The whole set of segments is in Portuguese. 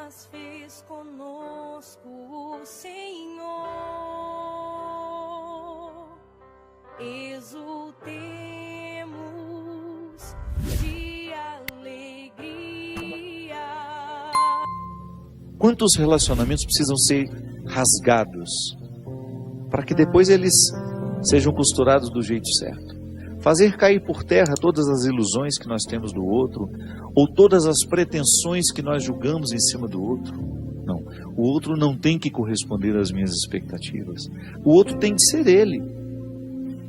mas fez conosco o Senhor. Exultemos de alegria. Quantos relacionamentos precisam ser rasgados para que depois eles sejam costurados do jeito certo? Fazer cair por terra todas as ilusões que nós temos do outro, ou todas as pretensões que nós julgamos em cima do outro. Não, o outro não tem que corresponder às minhas expectativas. O outro tem que ser ele.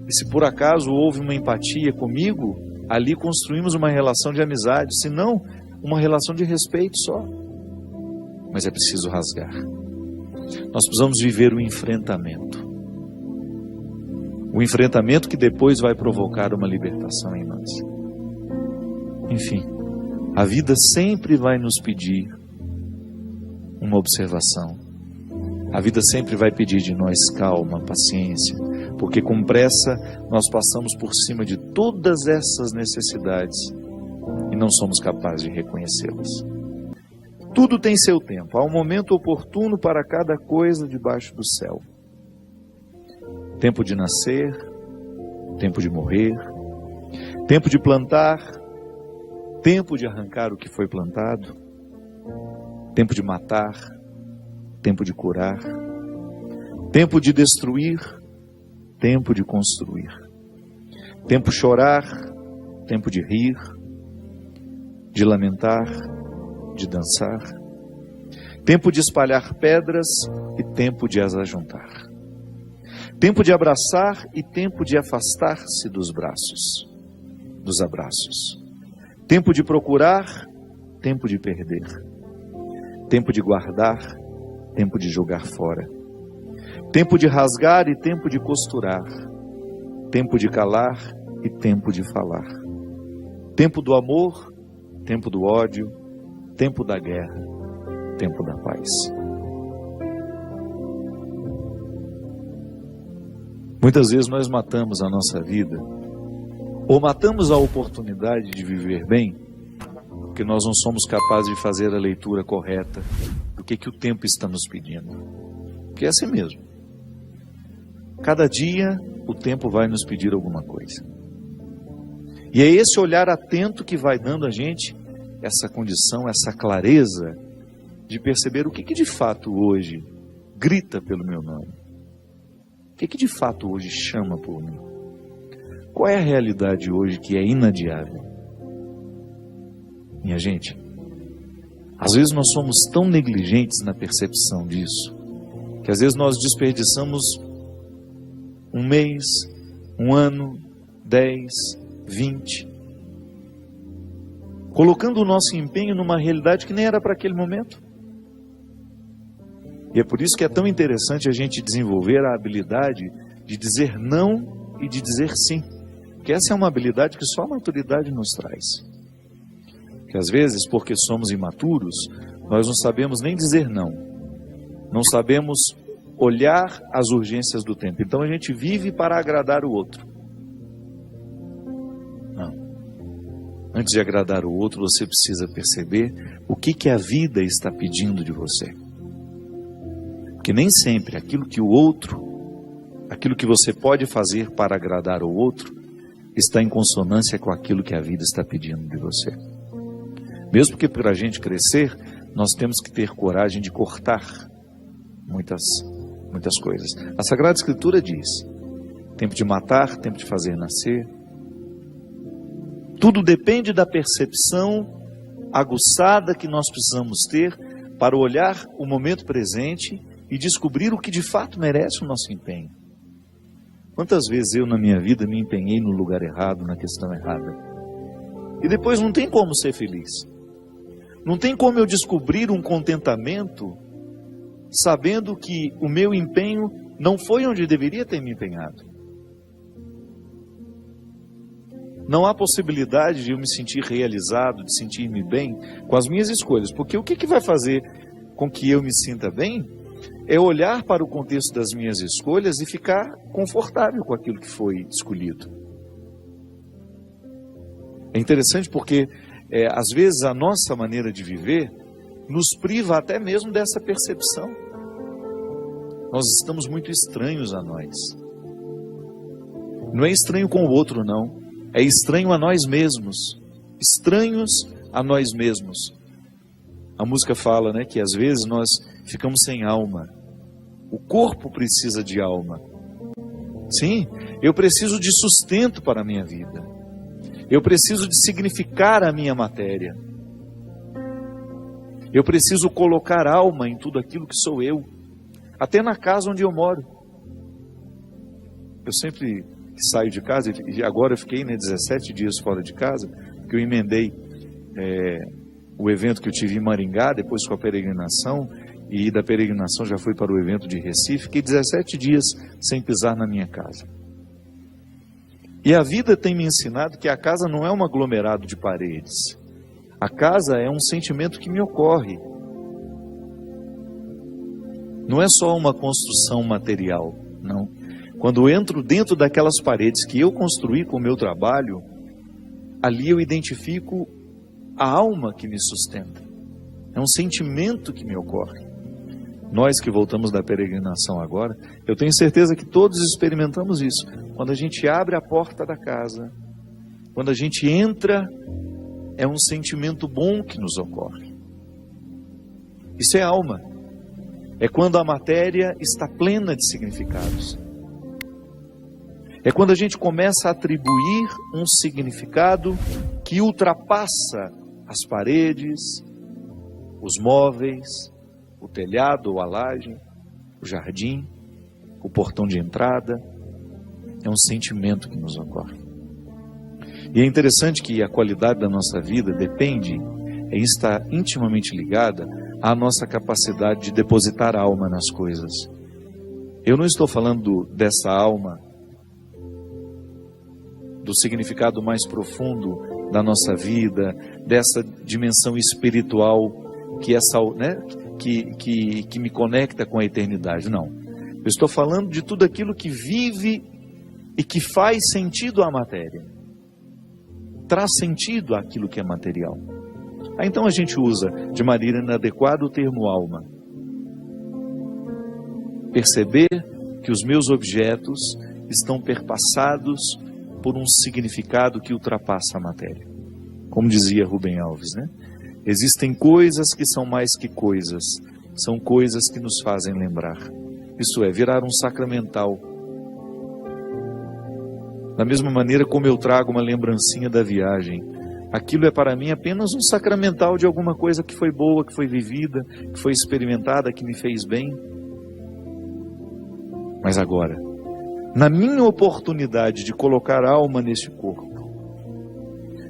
E se por acaso houve uma empatia comigo, ali construímos uma relação de amizade, se não, uma relação de respeito só. Mas é preciso rasgar. Nós precisamos viver o enfrentamento. O enfrentamento que depois vai provocar uma libertação em nós. Enfim, a vida sempre vai nos pedir uma observação. A vida sempre vai pedir de nós calma, paciência, porque com pressa nós passamos por cima de todas essas necessidades e não somos capazes de reconhecê-las. Tudo tem seu tempo, há um momento oportuno para cada coisa debaixo do céu. Tempo de nascer, tempo de morrer, tempo de plantar, tempo de arrancar o que foi plantado, tempo de matar, tempo de curar, tempo de destruir, tempo de construir, tempo de chorar, tempo de rir, de lamentar, de dançar, tempo de espalhar pedras e tempo de as ajuntar. Tempo de abraçar e tempo de afastar-se dos abraços. Tempo de procurar, tempo de perder. Tempo de guardar, tempo de jogar fora. Tempo de rasgar e tempo de costurar. Tempo de calar e tempo de falar. Tempo do amor, tempo do ódio, tempo da guerra, tempo da paz. Muitas vezes nós matamos a nossa vida, ou matamos a oportunidade de viver bem, porque nós não somos capazes de fazer a leitura correta do que o tempo está nos pedindo. Porque é assim mesmo. Cada dia o tempo vai nos pedir alguma coisa. E é esse olhar atento que vai dando a gente essa condição, essa clareza de perceber o que de fato hoje grita pelo meu nome. O que de fato hoje chama por mim? Qual é a realidade hoje que é inadiável? Minha gente, às vezes nós somos tão negligentes na percepção disso, que às vezes nós desperdiçamos um mês, um ano, 10, 20, colocando o nosso empenho numa realidade que nem era para aquele momento. E é por isso que é tão interessante a gente desenvolver a habilidade de dizer não e de dizer sim. Porque essa é uma habilidade que só a maturidade nos traz. Que às vezes, porque somos imaturos, nós não sabemos nem dizer não. Não sabemos olhar as urgências do tempo. Então a gente vive para agradar o outro. Não. Antes de agradar o outro, você precisa perceber o que a vida está pedindo de você. Porque nem sempre aquilo que você pode fazer para agradar o outro, está em consonância com aquilo que a vida está pedindo de você. Mesmo que para a gente crescer, nós temos que ter coragem de cortar muitas coisas. A Sagrada Escritura diz: tempo de matar, tempo de fazer nascer. Tudo depende da percepção aguçada que nós precisamos ter para olhar o momento presente e descobrir o que de fato merece o nosso empenho. Quantas vezes eu na minha vida me empenhei no lugar errado, na questão errada, e depois não tem como ser feliz. Não tem como eu descobrir um contentamento sabendo que o meu empenho não foi onde deveria ter me empenhado. Não há possibilidade de eu me sentir realizado, de sentir-me bem com as minhas escolhas, porque o que vai fazer com que eu me sinta bem é olhar para o contexto das minhas escolhas e ficar confortável com aquilo que foi escolhido. É interessante porque, às vezes, a nossa maneira de viver nos priva até mesmo dessa percepção. Nós estamos muito estranhos a nós. Não é estranho com o outro, não. É estranho a nós mesmos. Estranhos a nós mesmos. A música fala, né, que às vezes nós ficamos sem alma. O corpo precisa de alma. Sim, eu preciso de sustento para a minha vida. Eu preciso de significar a minha matéria. Eu preciso colocar alma em tudo aquilo que sou eu. Até na casa onde eu moro. Eu sempre saio de casa, e agora eu fiquei 17 dias fora de casa, que eu emendei o evento que eu tive em Maringá, depois com a peregrinação, e da peregrinação já fui para o evento de Recife. Fiquei 17 dias sem pisar na minha casa. E a vida tem me ensinado que a casa não é um aglomerado de paredes. A casa é um sentimento que me ocorre. Não é só uma construção material, não. Quando eu entro dentro daquelas paredes que eu construí com o meu trabalho, ali eu identifico a alma que me sustenta. É um sentimento que me ocorre. Nós que voltamos da peregrinação agora, eu tenho certeza que todos experimentamos isso. Quando a gente abre a porta da casa, quando a gente entra, é um sentimento bom que nos ocorre. Isso é alma. É quando a matéria está plena de significados. É quando a gente começa a atribuir um significado que ultrapassa as paredes, os móveis, o telhado ou a laje, o jardim, o portão de entrada. É um sentimento que nos ocorre. E é interessante que a qualidade da nossa vida depende, está intimamente ligada à nossa capacidade de depositar alma nas coisas. Eu não estou falando dessa alma, do significado mais profundo da nossa vida, dessa dimensão espiritual que me conecta com a eternidade. Não. Eu estou falando de tudo aquilo que vive e que faz sentido à matéria. Traz sentido àquilo que é material. Então a gente usa de maneira inadequada o termo alma. Perceber que os meus objetos estão perpassados por um significado que ultrapassa a matéria. Como dizia Rubem Alves, né? Existem coisas que são mais que coisas, são coisas que nos fazem lembrar. Isso é, virar um sacramental. Da mesma maneira como eu trago uma lembrancinha da viagem, aquilo é para mim apenas um sacramental de alguma coisa que foi boa, que foi vivida, que foi experimentada, que me fez bem. Mas agora, na minha oportunidade de colocar alma neste corpo,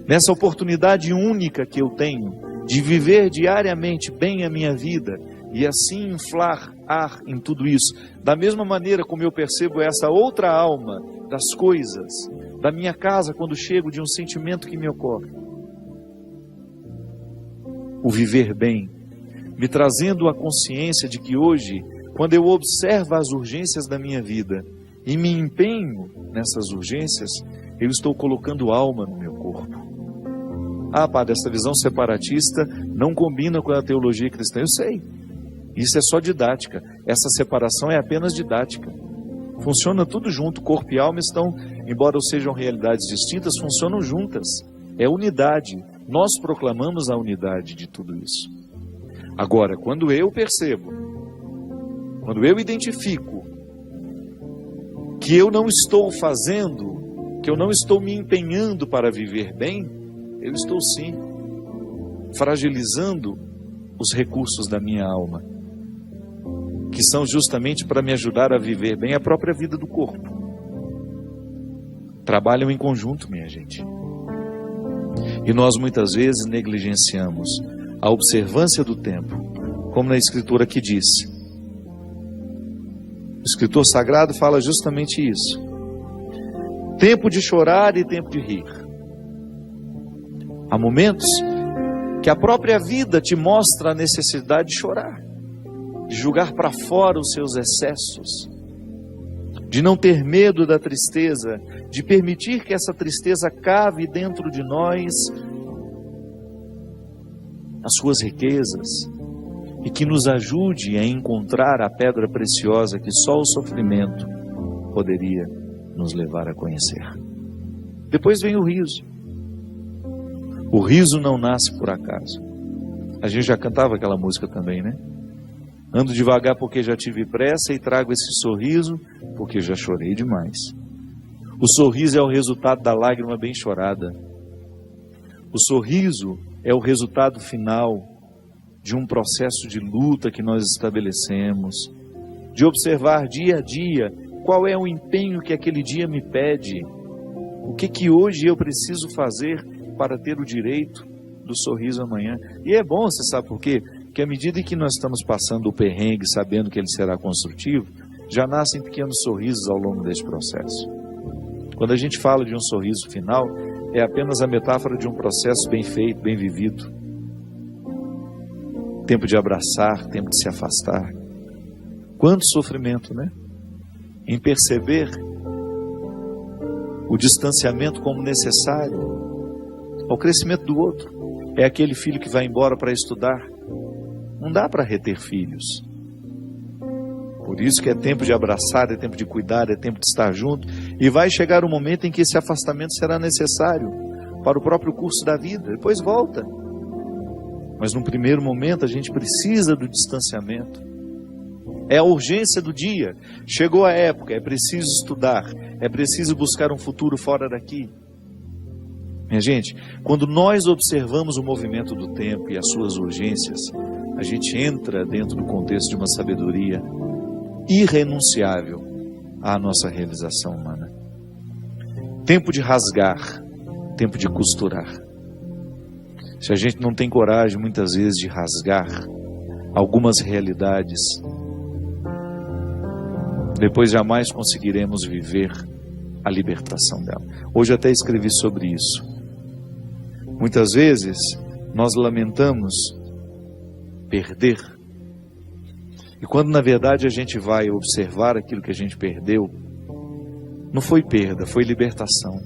nessa oportunidade única que eu tenho de viver diariamente bem a minha vida e assim inflar ar em tudo isso, da mesma maneira como eu percebo essa outra alma das coisas, da minha casa quando chego, de um sentimento que me ocorre, o viver bem, me trazendo a consciência de que hoje, quando eu observo as urgências da minha vida e me empenho nessas urgências, eu estou colocando alma no meu corpo. Ah, padre, essa visão separatista não combina com a teologia cristã. Eu sei, isso é só didática. Essa separação é apenas didática. Funciona tudo junto, corpo e alma estão, embora sejam realidades distintas, funcionam juntas. É unidade. Nós proclamamos a unidade de tudo isso. Agora, quando eu percebo, quando eu identifico que eu não estou fazendo, que eu não estou me empenhando para viver bem, eu estou sim fragilizando os recursos da minha alma, que são justamente para me ajudar a viver bem a própria vida do corpo. Trabalham em conjunto, minha gente. E nós muitas vezes negligenciamos a observância do tempo, como na escritura que diz. O escritor sagrado fala justamente isso. Tempo de chorar e tempo de rir. Há momentos que a própria vida te mostra a necessidade de chorar, de jogar para fora os seus excessos, de não ter medo da tristeza, de permitir que essa tristeza cave dentro de nós as suas riquezas, e que nos ajude a encontrar a pedra preciosa que só o sofrimento poderia nos levar a conhecer. Depois vem o riso. O riso não nasce por acaso. A gente já cantava aquela música também, né? Ando devagar porque já tive pressa e trago esse sorriso porque já chorei demais. O sorriso é o resultado da lágrima bem chorada. O sorriso é o resultado final de um processo de luta que nós estabelecemos, de observar dia a dia qual é o empenho que aquele dia me pede, o que hoje eu preciso fazer para ter o direito do sorriso amanhã. E é bom, você sabe por quê? Porque à medida que nós estamos passando o perrengue, sabendo que ele será construtivo, já nascem pequenos sorrisos ao longo desse processo. Quando a gente fala de um sorriso final, é apenas a metáfora de um processo bem feito, bem vivido. Tempo de abraçar, tempo de se afastar. Quanto sofrimento, né? Em perceber o distanciamento como necessário ao crescimento do outro. É aquele filho que vai embora para estudar. Não dá para reter filhos. Por isso que é tempo de abraçar, é tempo de cuidar, é tempo de estar junto. E vai chegar o momento em que esse afastamento será necessário para o próprio curso da vida. Depois volta. Mas num primeiro momento a gente precisa do distanciamento. É a urgência do dia. Chegou a época, é preciso estudar. É preciso buscar um futuro fora daqui. Minha gente, quando nós observamos o movimento do tempo e as suas urgências, a gente entra dentro do contexto de uma sabedoria irrenunciável à nossa realização humana. Tempo de rasgar, tempo de costurar. Se a gente não tem coragem, muitas vezes, de rasgar algumas realidades, depois jamais conseguiremos viver a libertação dela. Hoje até escrevi sobre isso. Muitas vezes nós lamentamos perder. E quando na verdade a gente vai observar aquilo que a gente perdeu, não foi perda, foi libertação.